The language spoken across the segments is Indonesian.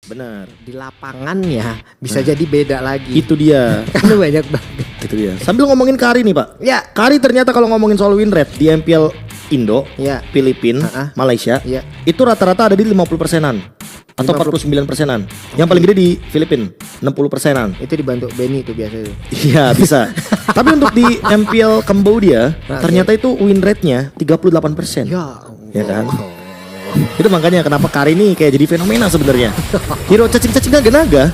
Benar. Di lapangannya bisa jadi beda lagi. Itu dia. Karena banyak banget. Itu dia. Sambil ngomongin Kari nih Pak. Ya. Kari ternyata kalau ngomongin soal win rate di MPL Indo, Ya. Filipina, Malaysia, Ya. itu rata-rata ada di 50%-an atau 49%-an. Yang paling gede di Filipina 60%-an. Itu dibantu Benny itu biasanya. Iya bisa. Tapi untuk di MPL Cambodia ternyata itu win rate-nya 38%. Ya kan? Itu makanya kenapa Kari ini kayak jadi fenomena sebenarnya. Hero cacing-cacing naga-naga.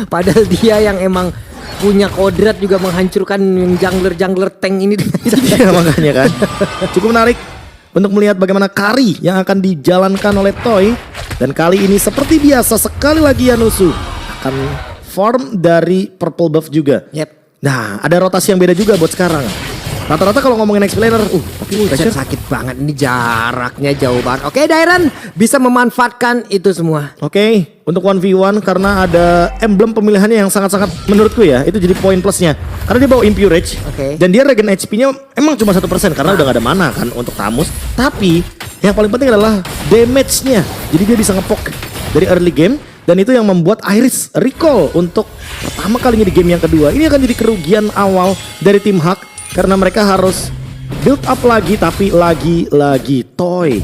Padahal dia yang emang punya kodrat juga menghancurkan yang jungler tank ini. Iya makanya kan. Cukup menarik untuk melihat bagaimana Kari yang akan dijalankan oleh Toy. Dan kali ini seperti biasa sekali lagi Yanusu akan form dari purple buff juga. Yep. Nah ada rotasi yang beda juga buat sekarang. Rata-rata kalau ngomongin explainer, tapi pressure Sakit banget ini jaraknya jauh banget. Oke, Dairen bisa memanfaatkan itu semua. Oke, untuk 1v1 karena ada emblem pemilihannya yang sangat-sangat menurutku ya, itu jadi poin plusnya. Karena dia bawa Impure Rage, dan dia regen HP-nya emang cuma 1% karena udah gak ada mana kan untuk Tamus. Tapi yang paling penting adalah damage-nya. Jadi dia bisa ngepok dari early game. Dan itu yang membuat Iris recall untuk pertama kalinya di game yang kedua. Ini akan jadi kerugian awal dari tim Hak. Karena mereka harus build up lagi, tapi lagi-lagi Toy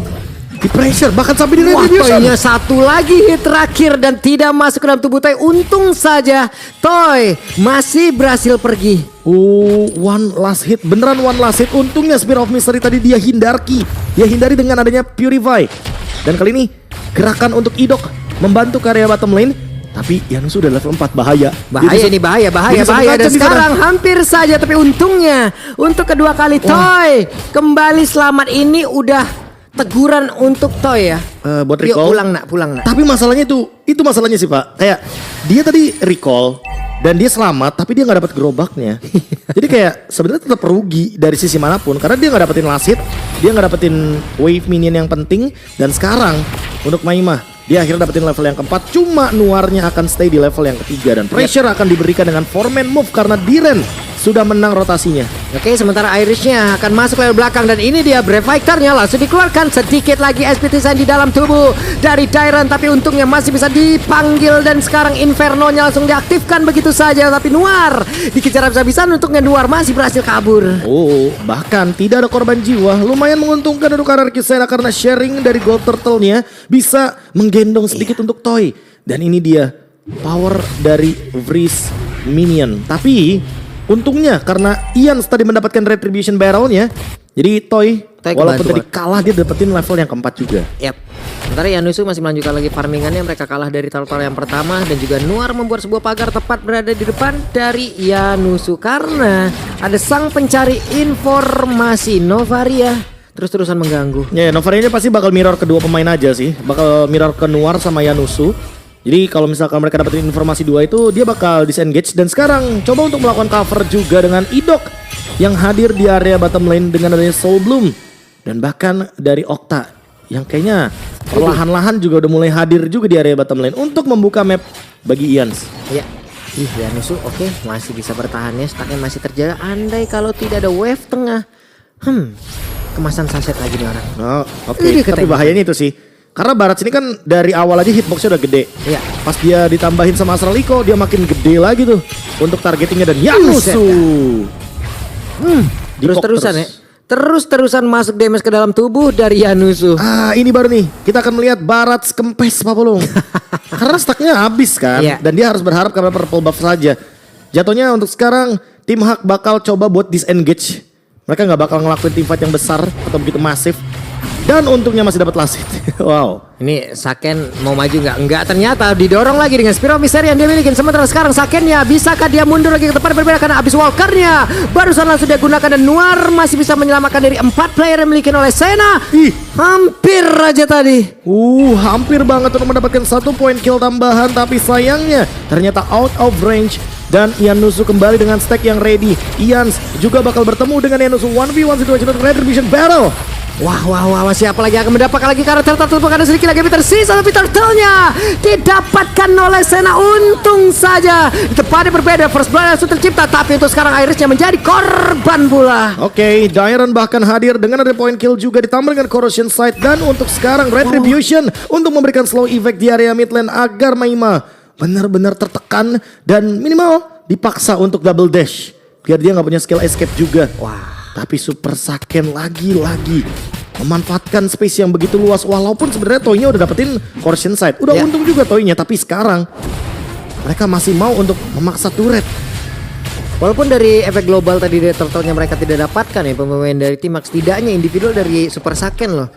di pressure bahkan sampai di retribution. Toynya satu lagi hit terakhir dan tidak masuk ke dalam tubuh Toy. Untung saja Toy masih berhasil pergi. One last hit, beneran one last hit. Untungnya Spear of Mystery tadi dia hindari dengan adanya Purify. Dan kali ini gerakan untuk Idok membantu ke area bottom lane. Tapi Yanusu udah level 4, bahaya. Bahaya. Dan sekarang hampir saja, tapi untungnya untuk kedua kali Toy kembali selamat. Ini udah teguran untuk Toy ya. Buat Yuk, recall. pulang nak. Tapi masalahnya itu masalahnya sih Pak. Kayak dia tadi recall dan dia selamat, tapi dia nggak dapat gerobaknya. Jadi kayak sebenarnya tetap rugi dari sisi manapun karena dia nggak dapetin last hit, dia nggak dapetin wave minion yang penting. Dan sekarang untuk Maimah, dia akhirnya dapetin level yang keempat. Cuma Nuarnya akan stay di level yang ketiga. Dan pressure akan diberikan dengan 4-man move karena Diren sudah menang rotasinya. Oke, sementara Irishnya akan masuk level belakang. Dan ini dia Brave Fighter-nya langsung dikeluarkan. Sedikit lagi SPT Sign di dalam tubuh dari Dairen. Tapi untungnya masih bisa dipanggil. Dan sekarang Inferno-nya langsung diaktifkan begitu saja. Tapi Nuar dikejar habis-habisan. Untungnya Nuar masih berhasil kabur. Bahkan tidak ada korban jiwa. Lumayan menguntungkan untuk karir Kisena karena sharing dari Gold Turtle-nya bisa menggendong sedikit untuk Toy. Dan ini dia power dari Freeze Minion. Tapi untungnya karena Ian tadi mendapatkan Retribution Barrel-nya, jadi Toy walaupun tadi kalah dia dapetin level yang keempat juga. Yap. Sementara Yanusu masih melanjutkan lagi farmingannya. Mereka kalah dari turtle yang pertama. Dan juga Nuar membuat sebuah pagar tepat berada di depan dari Yanusu. Karena ada sang pencari informasi Novaria terus-terusan mengganggu. Ya, Novaria pasti bakal mirror kedua pemain aja sih. Bakal mirror ke Nuar sama Yanusu. Jadi kalau misalkan mereka dapetin informasi dua itu, dia bakal disengage. Dan sekarang coba untuk melakukan cover juga dengan Idok yang hadir di area bottom lane dengan adanya Soul Bloom. Dan bahkan dari Okta yang kayaknya perlahan-lahan juga udah mulai hadir juga di area bottom lane untuk membuka map bagi Ians. Iya. Yanusu oke, masih bisa bertahan ya. Stacknya masih terjaga. Andai kalau tidak ada wave tengah. Kemasan saset lagi nih orang. Oke. Tapi bahayanya itu sih. Karena Barat sini kan dari awal aja hitboxnya udah gede. Iya. Pas dia ditambahin sama Astral Eco, dia makin gede lagi tuh untuk targetingnya. Dan Yanusu terus-terusan ya. Terus-terusan masuk damage ke dalam tubuh dari Yanusu. Ini baru nih kita akan melihat Barat kempes Papolong. Karena stacknya habis kan. Iya. Dan dia harus berharap karena purple buff saja. Jatuhnya untuk sekarang tim Hak bakal coba buat disengage. Mereka gak bakal ngelakuin teamfight yang besar atau begitu masif. Dan untungnya masih dapat last hit. Wow. Ini Saken mau maju nggak? Enggak, ternyata didorong lagi dengan Spear of Mystery yang dia miliki. Sementara sekarang Sakennya bisakah dia mundur lagi ke tempat berbeda karena habis Walkernya barusan langsung dia gunakan. Dan Nuar masih bisa menyelamatkan dari 4 player yang dimiliki oleh Sena. Hampir aja tadi. Hampir banget untuk mendapatkan 1 poin kill tambahan. Tapi sayangnya ternyata out of range. Dan Yanusu kembali dengan stack yang ready. Ians juga bakal bertemu dengan Yanusu 1v1 situation untuk Retribution Battle. Wah, siapa lagi akan mendapatkan lagi karakter turtle? Ada sedikit lagi tersisa, tapi turtle-nya didapatkan oleh Senna. Untung saja di tempatnya berbeda, first blood langsung tercipta, tapi untuk sekarang Irisnya menjadi korban pula. Oke, Dairon bahkan hadir dengan ada point kill juga ditambah dengan corrosion sight, dan untuk sekarang retribution untuk memberikan slow effect di area mid lane agar Maima benar-benar tertekan dan minimal dipaksa untuk double dash biar dia nggak punya skill escape juga. Wah. Tapi Super Saiyan lagi-lagi memanfaatkan space yang begitu luas, walaupun sebenarnya Toy-nya udah dapetin corrosion sight. Udah untung juga Toy-nya, tapi sekarang mereka masih mau untuk memaksa turret. Walaupun dari efek global tadi dari turtle-nya mereka tidak dapatkan ya pemain dari tim Max, setidaknya individual dari Super Saiyan loh.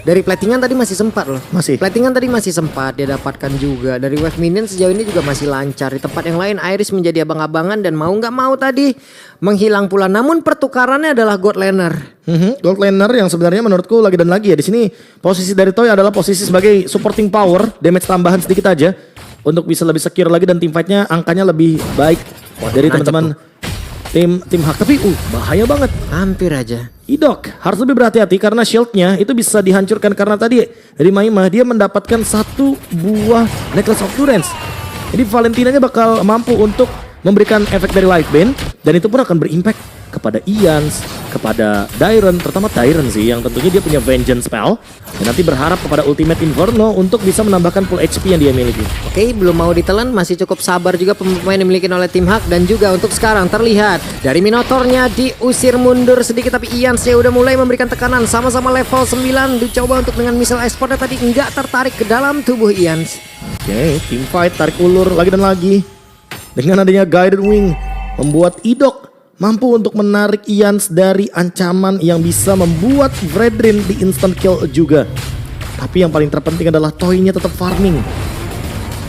Dari platingan tadi masih sempat loh. Platingan tadi masih sempat dia dapatkan juga. Dari wave minion sejauh ini juga masih lancar. Di tempat yang lain Iris menjadi abang-abangan dan mau nggak mau tadi menghilang pula. Namun pertukarannya adalah God Laner. Gold laner yang sebenarnya menurutku lagi dan lagi ya di sini posisi dari Toy adalah posisi sebagai supporting power, damage tambahan sedikit aja untuk bisa lebih secure lagi dan team fight-nya angkanya lebih baik dari teman-teman tim Hak. Tapi bahaya banget. Hampir aja. Idok harus lebih berhati-hati karena shieldnya itu bisa dihancurkan karena tadi dari Maima dia mendapatkan satu buah Necklace of Endurance. Jadi Valentinanya bakal mampu untuk memberikan efek dari Light Bane dan itu pun akan berimpact kepada Ians, kepada Dairon, terutama Dairon sih yang tentunya dia punya Vengeance Spell dan nanti berharap kepada Ultimate Inferno untuk bisa menambahkan full HP yang dia miliki. Oke, belum mau ditelan, masih cukup sabar juga pemain yang dimiliki oleh tim Hak. Dan juga untuk sekarang terlihat dari Minotaurnya diusir mundur sedikit, tapi Ians ya udah mulai memberikan tekanan. Sama-sama level 9 dicoba untuk dengan missile exportnya tadi nggak tertarik ke dalam tubuh Ians. Oke, team fight tarik ulur lagi dan lagi. Dengan adanya Guided Wing membuat Idok mampu untuk menarik Ians dari ancaman yang bisa membuat Vredrin di instant kill juga. Tapi yang paling terpenting adalah Toy-nya tetap farming.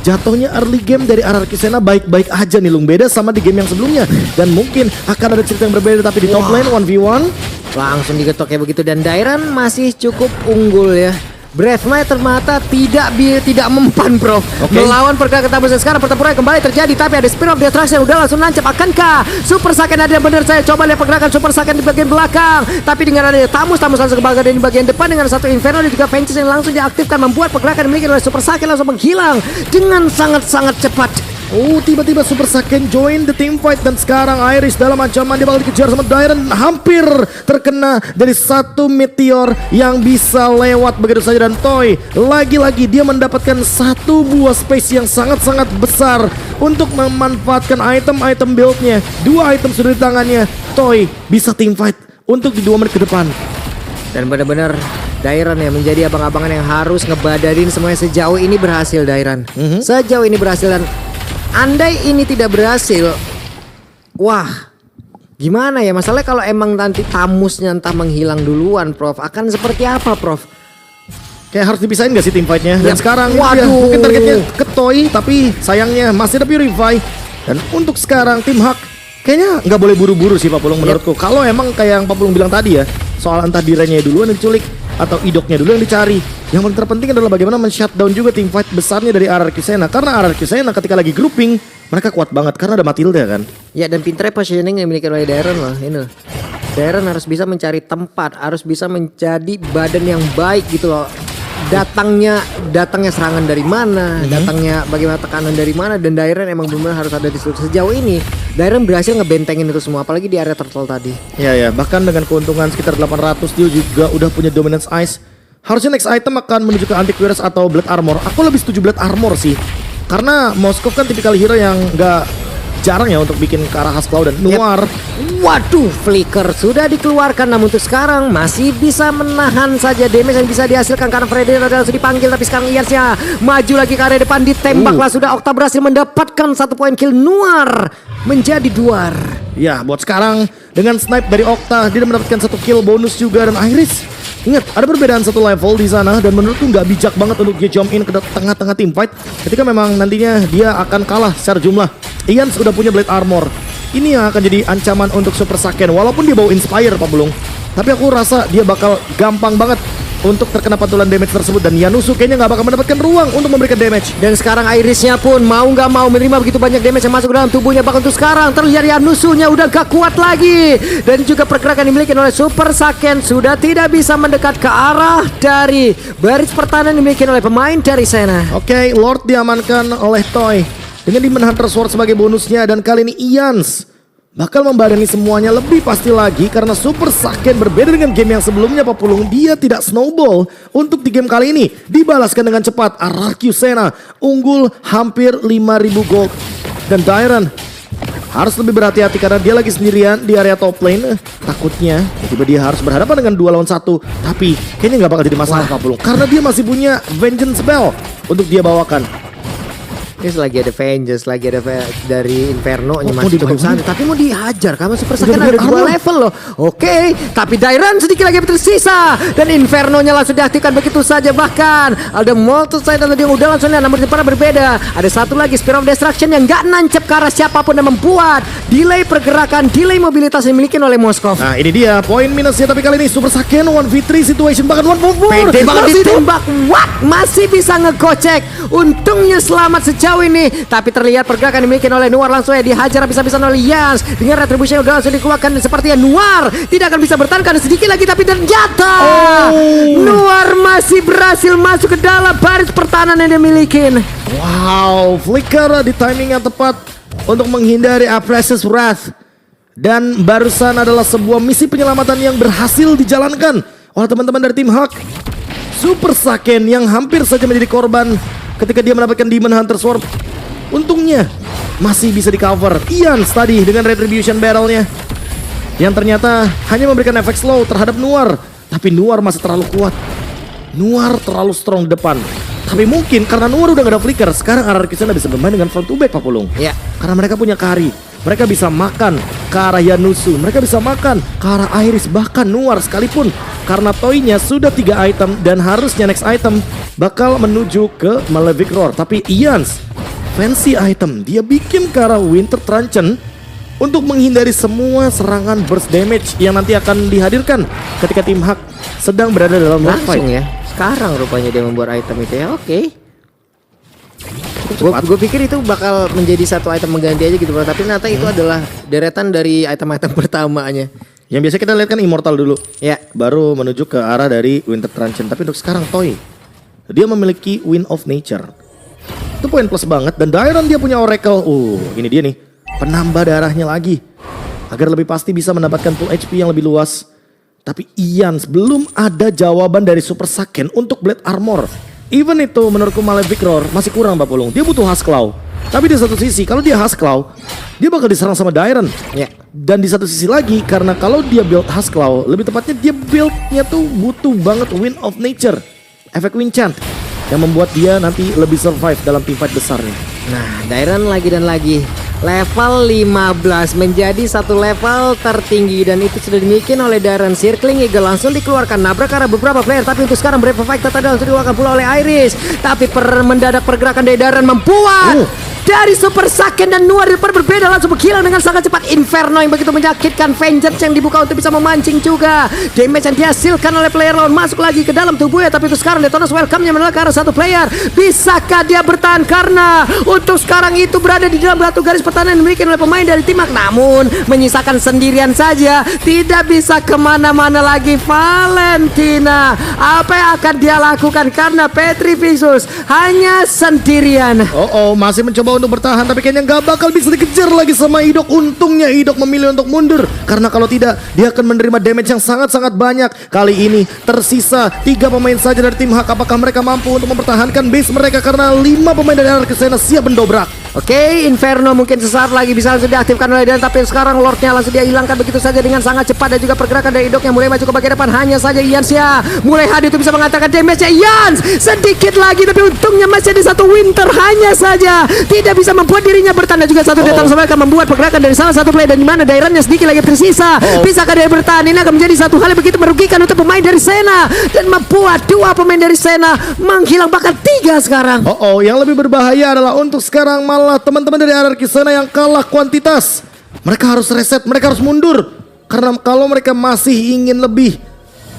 Jatuhnya early game dari RRQ Senna baik-baik aja nih Lung, beda sama di game yang sebelumnya. Dan mungkin akan ada cerita yang berbeda tapi di top lane 1v1 langsung digetok kayak begitu dan Dairon masih cukup unggul ya. Breathmite ternyata tidak mempan bro. Melawan pergerakan Tamus dan sekarang pertempuran kembali terjadi, tapi ada Spear of Destruction udah langsung nancap. Akankah Super Saiyan ada yang benar? Saya coba lihat pergerakan Super Saiyan di bagian belakang, tapi dengan adanya Tamus langsung kembali di bagian depan dengan satu Inferno dan juga Vengeance yang langsung diaktifkan, membuat pergerakan dimiliki oleh Super Saiyan langsung menghilang dengan sangat-sangat cepat. Tiba-tiba Super Saiyan join the team fight dan sekarang Iris dalam ancaman, dia bakal dikejar sama Dairon, hampir terkena dari satu meteor yang bisa lewat begitu saja. Dan Toy lagi-lagi dia mendapatkan satu buah space yang sangat-sangat besar untuk memanfaatkan item-item build-nya. Dua item sudah di tangannya, Toy bisa team fight untuk di 2 menit ke depan. Dan benar-benar Dairon yang menjadi abang-abangan yang harus ngebadarin semuanya. Sejauh ini berhasil Dairon. Sejauh ini berhasil dan andai ini tidak berhasil, wah gimana ya, masalahnya kalau emang nanti Tamusnya entah menghilang duluan Prof, akan seperti apa Prof? Kayak harus dipisahin gak sih tim fightnya? Dan sekarang dia mungkin targetnya ke Toy, tapi sayangnya masih ada Purify. Dan untuk sekarang tim Hak kayaknya nggak boleh buru-buru sih Pak Pulung menurutku. Kalau emang kayak yang Pak Pulung bilang tadi ya, soal entah direnya duluan yang diculik atau idoknya dulu yang dicari. Yang paling terpenting adalah bagaimana men-shutdown juga tim fight besarnya dari RRQ Senna. Karena RRQ Senna ketika lagi grouping, mereka kuat banget karena ada Matilda kan. Ya, dan pinternya positioning yang dimiliki oleh Dairon loh. Ini loh. Dairon harus bisa mencari tempat, harus bisa menjadi badan yang baik gitu loh. Datangnya serangan dari mana, datangnya bagaimana tekanan dari mana, dan Dairon emang benar harus ada di situ. Sejauh ini Dairon berhasil ngebentengin itu semua, apalagi di area turtle tadi. Ya, bahkan dengan keuntungan sekitar 800 dia juga udah punya dominance ice. Harusnya next item akan menuju ke Antiquirus atau Blood Armor. Aku lebih setuju Blood Armor sih, karena Moskov kan tipikal hero yang gak jarang ya untuk bikin ke arah Cloud dan Noir. Waduh, Flicker sudah dikeluarkan, namun untuk sekarang masih bisa menahan saja damage yang bisa dihasilkan karena Freddy adalah sudah dipanggil. Tapi sekarang Iasnya maju lagi ke area depan, ditembaklah sudah. Okta berhasil mendapatkan 1 poin kill, Noir menjadi duar. Ya, buat sekarang dengan snipe dari Okta dia mendapatkan 1 kill bonus juga. Dan Iris, ingat ada perbedaan 1 level di sana dan menurutku nggak bijak banget untuk dia jump in ke tengah-tengah team fight ketika memang nantinya dia akan kalah secara jumlah. Ian sudah punya Blade Armor. Ini yang akan jadi ancaman untuk Super Saiyan walaupun dia bawa Inspire Pak Belung. Tapi aku rasa dia bakal gampang banget untuk terkena pantulan damage tersebut. Dan Yanusu kayaknya nggak bakal mendapatkan ruang untuk memberikan damage. Dan sekarang Irisnya pun mau nggak mau menerima begitu banyak damage yang masuk ke dalam tubuhnya. Bahkan untuk sekarang terlihat Yanusunya udah gak kuat lagi. Dan juga pergerakan dimiliki oleh Super Saiyan sudah tidak bisa mendekat ke arah dari baris pertahanan dimiliki oleh pemain dari Sena. Oke, Lord diamankan oleh Toy dengan Demon Hunter Sword sebagai bonusnya. Dan kali ini Ians bakal membarengi semuanya lebih pasti lagi karena Super Saiyan berbeda dengan game yang sebelumnya Papulung. Dia tidak snowball untuk di game kali ini. Dibalaskan dengan cepat. RRQ Sena unggul hampir 5.000 gold. Dan Dairon harus lebih berhati-hati karena dia lagi sendirian di area top lane. Takutnya tiba-tiba dia harus berhadapan dengan 2 lawan 1. Tapi kayaknya nggak bakal jadi masalah Papulung karena dia masih punya Vengeance Spell untuk dia bawakan. Ini lagi ada Vengeance, lagi ada dari Inferno-nya Oh, masih mau cukup santai. Tapi mau dihajar, kamu Super Saiyan Udah ada 2 armor. level loh. Oke, tapi Dairon sedikit lagi tersisa. Dan Inferno-nya langsung diaktifkan begitu saja. Bahkan ada Molten Side tadi yang udah langsung namun para berbeda. Ada satu lagi Spear of Destruction yang gak nancep ke arah siapapun dan membuat delay pergerakan, delay mobilitas yang dimiliki oleh Moskov. Nah ini dia poin minusnya, tapi kali ini Super Saiyan 1v3 situation bahkan 1v4. Pede banget Masih ditembak. What? Masih bisa ngegocek. Untungnya selamat sejauh ini. Tapi terlihat pergerakan dimiliki oleh Noir langsung ya dihajar habis-habisan oleh Yans. Dengan retribution udah langsung dikeluarkan. Dan sepertinya Noir tidak akan bisa bertahan karena sedikit lagi. Tapi ternyata Noir masih berhasil masuk ke dalam baris pertahanan yang dia miliki. Wow, Flicker di timing yang tepat untuk menghindari Apres's Wrath. Dan barusan adalah sebuah misi penyelamatan yang berhasil dijalankan oleh teman-teman dari tim Hawk. Super Saiyan yang hampir saja menjadi korban ketika dia mendapatkan Demon Hunter Sword. Untungnya masih bisa di cover Ians tadi dengan Retribution Barrel-nya yang ternyata hanya memberikan efek slow terhadap Noir. Tapi Noir masih terlalu kuat. Noir terlalu strong di depan. Tapi mungkin karena Noir udah gak ada flicker, sekarang RRQ Sena bisa bermain dengan front to back Papulung. Ya. Karena mereka punya Kari. Mereka bisa makan ke arah Yanusu. Mereka bisa makan ke arah Iris. Bahkan Noir sekalipun. Karena toynya sudah 3 item. Dan harusnya next item bakal menuju ke Malefic Roar. Tapi Ians fancy item. Dia bikin ke arah Winter Truncheon untuk menghindari semua serangan burst damage yang nanti akan dihadirkan ketika tim Hak sedang berada dalam Langsung fight. ya. Sekarang rupanya dia membuat item itu ya. Oke. Gue pikir itu bakal menjadi satu item mengganti aja gitu bro. Tapi ternyata itu adalah deretan dari item-item pertamanya. Yang biasa kita lihat kan Immortal dulu. Ya. Baru menuju ke arah dari Winter Truncheon. Tapi untuk sekarang Toy, dia memiliki Wind of Nature. Itu poin plus banget. Dan Dairon dia punya Oracle. Ini dia nih. Penambah darahnya lagi. Agar lebih pasti bisa mendapatkan full HP yang lebih luas. Tapi Ians belum ada jawaban dari Super Saiyan untuk Blade Armor. Even itu menurutku Malefic Roar masih kurang Papulung. Dia butuh Huskclaw. Tapi di satu sisi kalau dia Huskclaw, dia bakal diserang sama Dairon. Ya. Dan di satu sisi lagi karena kalau dia build Huskclaw, lebih tepatnya dia buildnya tuh butuh banget Wind of Nature. Efek Winchant yang membuat dia nanti lebih survive dalam team fight besarnya. Nah, Dairon lagi dan lagi level 15 menjadi satu level tertinggi dan itu sudah dimiliki oleh Dairon. Circling Eagle langsung dikeluarkan nabrak karena beberapa player, tapi untuk sekarang Brave Fighter tadi langsung dikeluarkan pula oleh Iris. Tapi mendadak pergerakan dari Dairon membuat dari Super Saiyan dan Noir berbeda langsung menghilang dengan sangat cepat. Inferno yang begitu menyakitkan, Vengeance yang dibuka untuk bisa memancing juga. Damage yang dihasilkan oleh player lawan masuk lagi ke dalam tubuhnya. Tapi untuk sekarang Detonas welcome-nya menolak ke arah satu player. Bisakah dia bertahan karena untuk sekarang itu berada di dalam batu garis pertahanan yang dimiliki oleh pemain dari tim Hak. Namun menyisakan sendirian saja, tidak bisa kemana-mana lagi. Valentina, apa yang akan dia lakukan karena Petrificus hanya sendirian. Masih mencoba untuk bertahan tapi kayaknya nggak bakal bisa dikejar lagi sama Idok. Untungnya Idok memilih untuk mundur karena kalau tidak dia akan menerima damage yang sangat-sangat banyak. Kali ini tersisa 3 pemain saja dari tim Hak. Apakah mereka mampu untuk mempertahankan base mereka karena 5 pemain dari RRQ Sena siap mendobrak. Oke, Inferno mungkin sesaat lagi bisa langsung diaktifkan oleh Dan, tapi sekarang Lordnya langsung dia hilangkan begitu saja dengan sangat cepat. Dan juga pergerakan dari Idok yang mulai maju ke bagian depan. Hanya saja Ians ya mulai hadir untuk bisa mengatakan damage-nya. Ians sedikit lagi tapi untungnya masih ada satu Winter hanya saja tidak bisa membuat dirinya bertanda. Juga satu Deton akan membuat pergerakan dari salah satu player dan dimana Daironnya sedikit lagi tersisa. Bisakah dia bertahan? Ini akan menjadi satu hal yang begitu merugikan untuk pemain dari Sena dan membuat 2 pemain dari Sena menghilang, bahkan 3 sekarang. Yang lebih berbahaya adalah untuk sekarang malah teman-teman dari RRQ Sena yang kalah kuantitas. Mereka harus reset, mereka harus mundur. Karena kalau mereka masih ingin lebih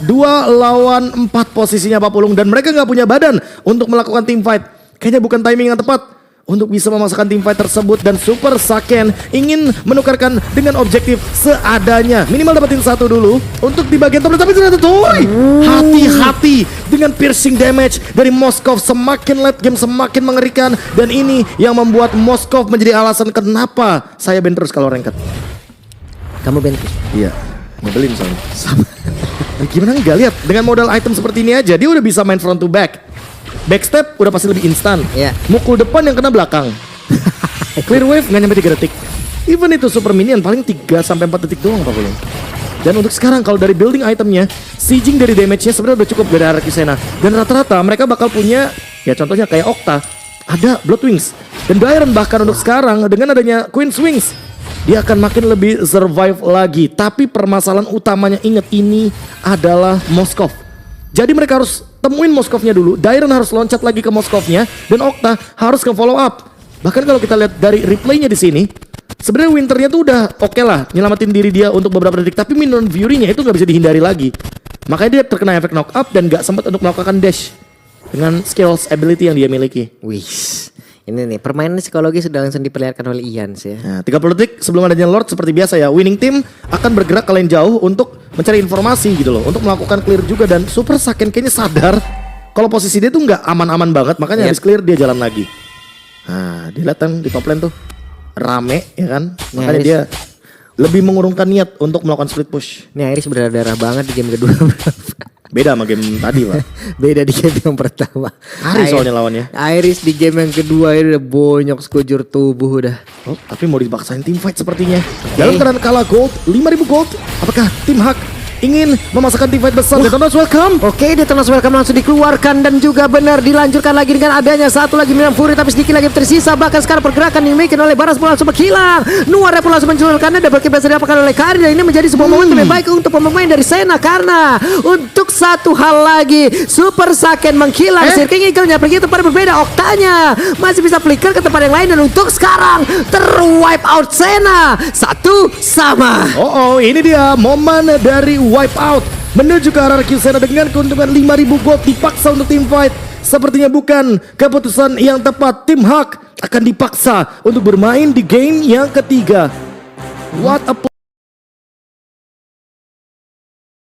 2 lawan 4 posisinya Pak Pulung. Dan mereka nggak punya badan untuk melakukan team fight. Kayaknya bukan timing yang tepat untuk bisa memasukkan team fight tersebut. Dan Super Saiyan ingin menukarkan dengan objektif seadanya. Minimal dapetin 1 dulu untuk di bagian top. Tapi ternyata Toy hati-hati dengan piercing damage dari Moskov. Semakin late game semakin mengerikan. Dan ini yang membuat Moskov menjadi alasan kenapa saya ban terus kalau ranked. Kamu bentuk. Iya, nyebelin soalnya. Gimana nggak lihat dengan modal item seperti ini aja dia udah bisa main front to back. Backstep udah pasti lebih instan. Iya. Mukul depan yang kena belakang. Clear wave nggak nyampe 3 detik. Even itu super minion paling 3 sampai 4 detik doang Pak Pulung. Dan untuk sekarang kalau dari building itemnya, sieging dari damage-nya sebenarnya udah cukup dari arah Kisena. Dan rata-rata mereka bakal punya, ya contohnya kayak Okta, ada Blood Wings. Dan Dairon bahkan untuk sekarang dengan adanya Queen's Wings, dia akan makin lebih survive lagi. Tapi permasalahan utamanya ingat ini adalah Moskov. Jadi mereka harus temuin Moskovnya dulu. Dairon harus loncat lagi ke Moskovnya dan Okta harus ke follow up. Bahkan kalau kita lihat dari replaynya di sini, sebenarnya Winternya tuh udah oke lah nyelamatin diri dia untuk beberapa detik. Tapi Minion Fury-nya itu nggak bisa dihindari lagi. Makanya dia terkena efek knock up dan nggak sempat untuk melakukan dash dengan skills ability yang dia miliki. Wih, ini nih permainan psikologi sudah langsung diperlihatkan oleh Ian sih ya. Nah, 30 detik sebelum adanya Lord seperti biasa ya, winning team akan bergerak ke lane jauh untuk mencari informasi gitu loh, untuk melakukan clear juga. Dan Super Saiyan kayaknya sadar kalau posisi dia tuh nggak aman-aman banget, makanya habis clear dia jalan lagi. Nah, dilihat kan di top lane tuh rame ya kan, makanya dia lebih mengurungkan niat untuk melakukan split push. Ini Iris berdarah banget di game kedua. Beda sama game tadi Pak. Beda di game yang pertama. Iris soalnya lawannya. Iris di game yang kedua ini udah bonyok sekujur tubuh udah. Oh, tapi mau dipaksain team fight sepertinya. Dalam keadaan kalah gold, 5.000 gold. Apakah tim Hak ingin memasakkan team fight besar? Detonas welcome. Oke, Detonas welcome langsung dikeluarkan dan juga benar dilanjutkan lagi dengan adanya satu lagi Minion Fury, tapi sedikit lagi tersisa. Bahkan sekarang pergerakan yang dimiliki oleh Baras pun langsung menghilang. Nuara pun langsung menculurkannya, double kill bisa didapatkan oleh Kari, dan ini menjadi sebuah momentum yang baik untuk pemain dari Sena. Karena untuk satu hal lagi, Super Saiyan menghilang. Sirking Eagle-nya pergi ke tempat berbeda. Oktanya masih bisa flicker ke tempat yang lain, dan untuk sekarang terwipe out Sena 1-1. Oh, ini dia momen dari wipe out menuju ke arah Kisena dengan keuntungan 5.000 gold. Dipaksa untuk team fight, sepertinya bukan keputusan yang tepat. Tim Hak akan dipaksa untuk bermain di game yang ketiga. What a